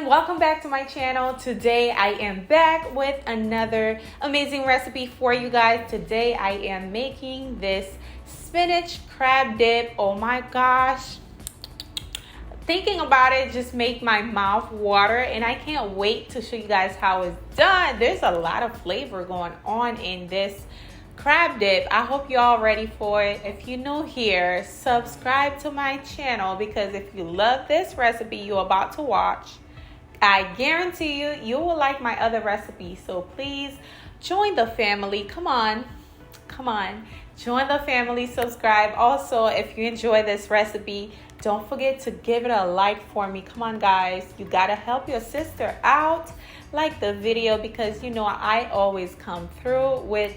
welcome back to my channel. Today I am back with another amazing recipe for you guys. Today I am making this spinach crab dip. Oh my gosh, thinking about it just make my mouth water, and I can't wait to show you guys how it's done. There's a lot of flavor going on in this crab dip. I hope you're all ready for it. If you're new here, subscribe to my channel, because if you love this recipe you're about to watch, I guarantee you will like my other recipes. So please join the family. Come on, join the family, subscribe. Also, if you enjoy this recipe, don't forget to give it a like for me. Come on guys, you gotta help your sister out. Like the video, because you know I always come through with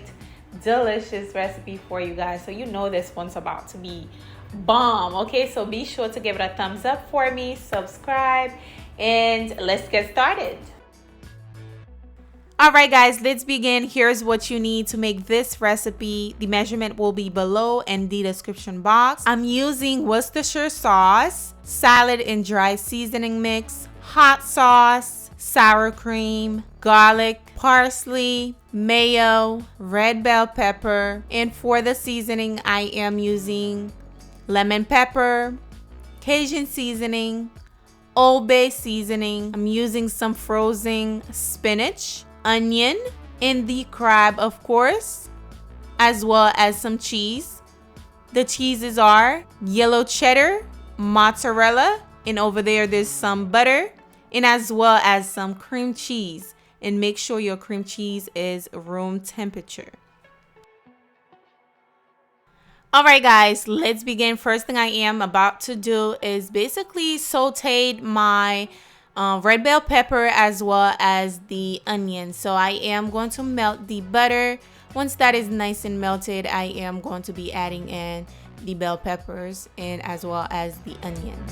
delicious recipe for you guys, so you know this one's about to be bomb. Okay, so be sure to give it a thumbs up for me, subscribe, and let's get started. All right guys, let's begin. Here's what you need to make this recipe. The measurement will be below in the description box. I'm using Worcestershire sauce, salad and dry seasoning mix, hot sauce, sour cream, garlic, parsley, mayo, red bell pepper, and for the seasoning I am using lemon pepper, Cajun seasoning, Old Bay seasoning. I'm using some frozen spinach, onion, and the crab of course, as well as some cheese. The cheeses are yellow cheddar, mozzarella, and over there's some butter, and as well as some cream cheese. And make sure your cream cheese is room temperature. All right guys, let's begin. First thing I am about to do is basically sauteed my red bell pepper as well as the onion. So I am going to melt the butter. Once that is nice and melted, I am going to be adding in the bell peppers and as well as the onion.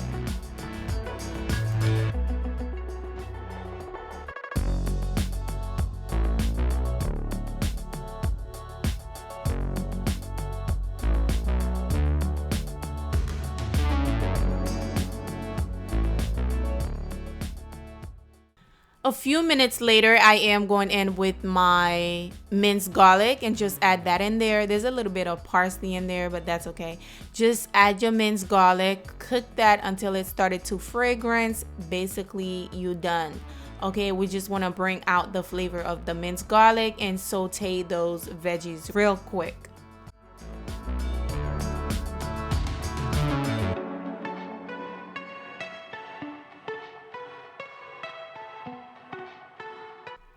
A few minutes later, I am going in with my minced garlic and just add that in there. There's a little bit of parsley in there, but that's okay. Just add your minced garlic, cook that until it started to fragrance. Basically, you're done. Okay, we just want to bring out the flavor of the minced garlic and saute those veggies real quick.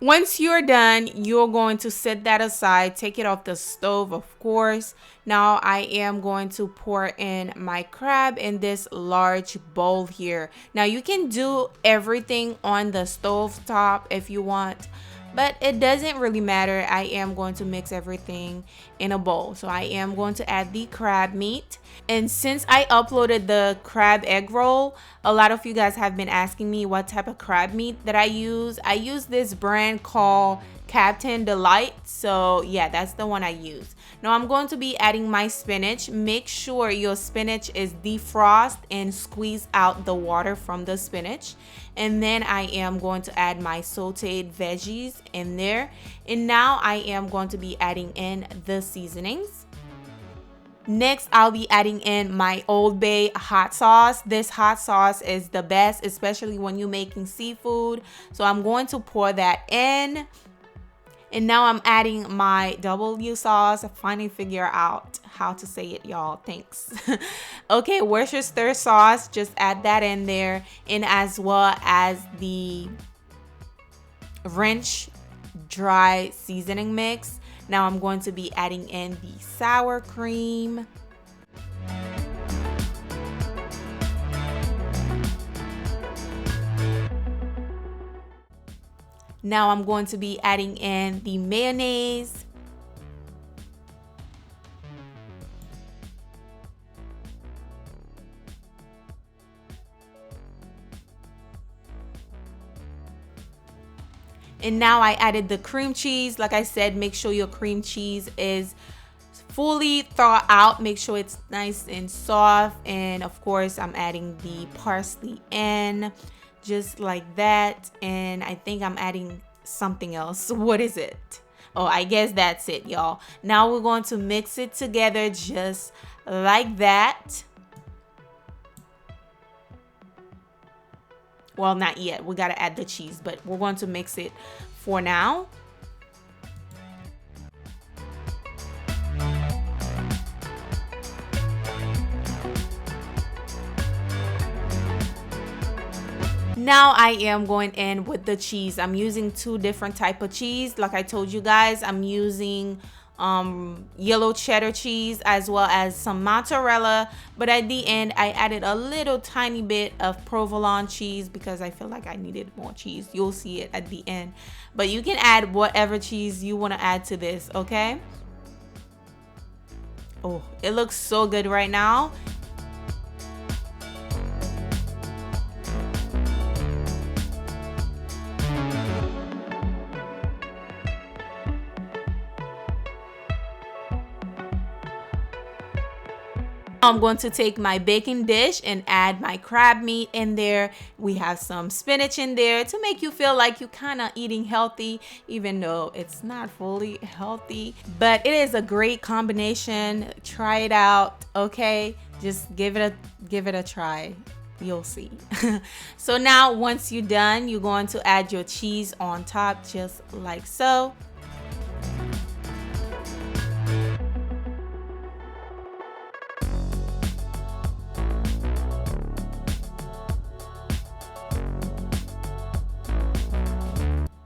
Once you're done, you're going to set that aside, take it off the stove, of course. Now I am going to pour in my crab in this large bowl here. Now you can do everything on the stove top if you want, but it doesn't really matter. I am going to mix everything in a bowl. So I am going to add the crab meat. And since I uploaded the crab egg roll, a lot of you guys have been asking me what type of crab meat that I use. I use this brand called Captain Delight. So yeah, that's the one I use. Now I'm going to be adding my spinach. Make sure your spinach is defrost and squeeze out the water from the spinach. And then I am going to add my sauteed veggies in there. And now I am going to be adding in the seasonings. Next, I'll be adding in my Old Bay hot sauce. This hot sauce is the best, especially when you're making seafood. So I'm going to pour that in. And now I'm adding my W sauce. I finally figure out how to say it, y'all. Thanks. Okay, Worcestershire sauce. Just add that in there. And as well as the ranch dry seasoning mix. Now I'm going to be adding in the sour cream. Now I'm going to be adding in the mayonnaise. And now I added the cream cheese. Like I said, make sure your cream cheese is fully thawed out. Make sure it's nice and soft. And of course, I'm adding the parsley in. just like that. And I think I'm adding something else. What is it? Oh, I guess that's it, y'all. Now we're going to mix it together just like that. Well, not yet. We got to add the cheese, but we're going to mix it for now. Now I am going in with the cheese. I'm using two different type of cheese. Like I told you guys, I'm using yellow cheddar cheese as well as some mozzarella, but at the end I added a little tiny bit of provolone cheese because I feel like I needed more cheese. You'll see it at the end, but you can add whatever cheese you want to add to this. Okay, oh, it looks so good right now. I'm going to take my baking dish and add my crab meat in there. We have some spinach in there to make you feel like you're kind of eating healthy, even though it's not fully healthy. But it is a great combination. Try it out, okay? Just give it a try. You'll see. So now once you're done, you're going to add your cheese on top just like so.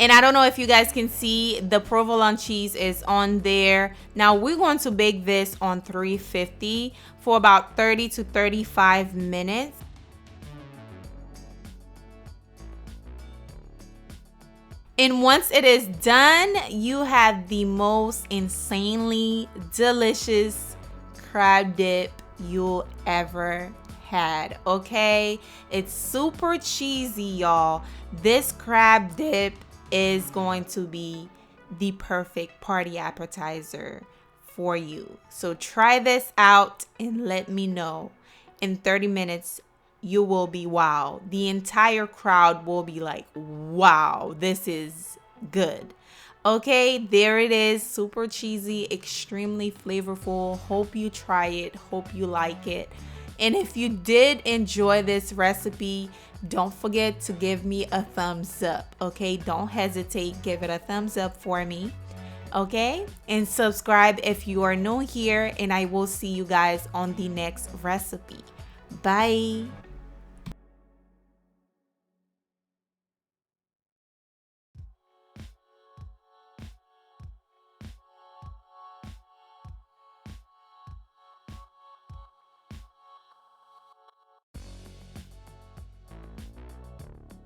And I don't know if you guys can see, the provolone cheese is on there. Now we're going to bake this on 350 for about 30 to 35 minutes. And once it is done, you have the most insanely delicious crab dip you'll ever had. Okay, it's super cheesy, y'all. This crab dip is going to be the perfect party appetizer for you. So try this out and let me know. In 30 minutes, you will be wow. The entire crowd will be like, wow, this is good. Okay, there it is. Super cheesy, extremely flavorful. Hope you try it. Hope you like it. And if you did enjoy this recipe, don't forget to give me a thumbs up, okay? Don't hesitate, give it a thumbs up for me, okay? And subscribe if you are new here, and I will see you guys on the next recipe. Bye.